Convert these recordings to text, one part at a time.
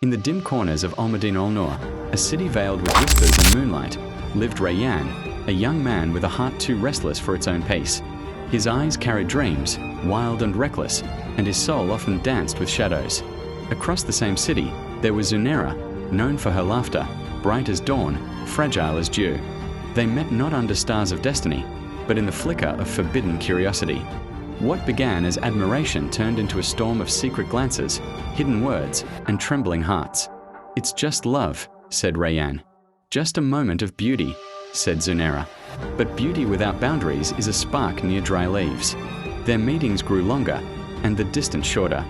In the dim corners of Al-Madinah-al-Noor, a city veiled with whispers and moonlight, lived Rayyan, a young man with a heart too restless for its own pace. His eyes carried dreams, wild and reckless, and his soul often danced with shadows. Across the same city, there was Zunaira, known for her laughter, bright as dawn, fragile as dew. They met not under stars of destiny, but in the flicker of forbidden curiosity. What began as admiration turned into a storm of secret glances, hidden words, and trembling hearts. "It's just love," said Rayyan. "Just a moment of beauty," said Zunaira. But beauty without boundaries is a spark near dry leaves. Their meetings grew longer, and the distance shorter.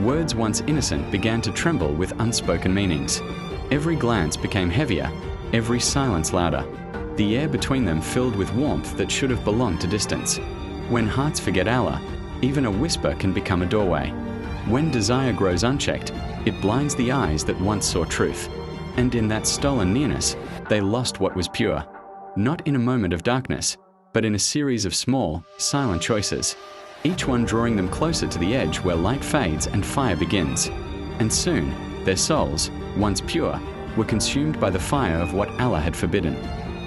Words once innocent began to tremble with unspoken meanings. Every glance became heavier, every silence louder. The air between them filled with warmth that should have belonged to distance. When hearts forget Allah, even a whisper can become a doorway. When desire grows unchecked, it blinds the eyes that once saw truth. And in that stolen nearness, they lost what was pure. Not in a moment of darkness, but in a series of small, silent choices, each one drawing them closer to the edge where light fades and fire begins. And soon, their souls, once pure, were consumed by the fire of what Allah had forbidden.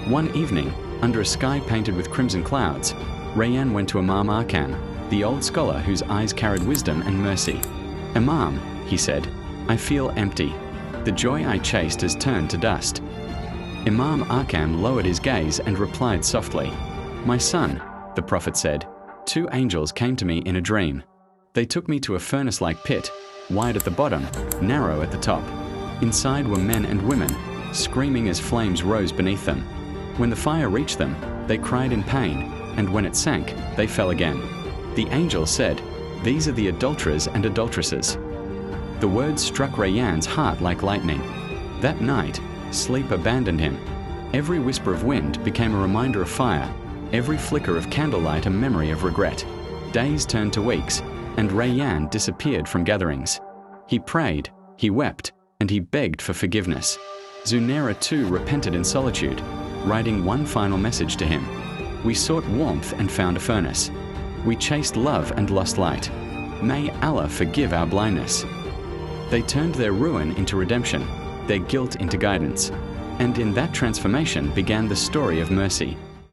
One evening, under a sky painted with crimson clouds, Rayyan went to Imam Arkan, the old scholar whose eyes carried wisdom and mercy. "Imam," he said, "I feel empty. The joy I chased has turned to dust." Imam Arkan lowered his gaze and replied softly, "My son," the Prophet said, "two angels came to me in a dream. They took me to a furnace-like pit, wide at the bottom, narrow at the top. Inside were men and women, screaming as flames rose beneath them. When the fire reached them, they cried in pain, and when it sank, they fell again. The angel said, 'These are the adulterers and adulteresses.'" The words struck Rayyan's heart like lightning. That night, sleep abandoned him. Every whisper of wind became a reminder of fire, every flicker of candlelight a memory of regret. Days turned to weeks, and Rayyan disappeared from gatherings. He prayed, he wept, and he begged for forgiveness. Zunaira too repented in solitude, writing one final message to him. "We sought warmth and found a furnace. We chased love and lost light. May Allah forgive our blindness." They turned their ruin into redemption, their guilt into guidance, and in that transformation began the story of mercy.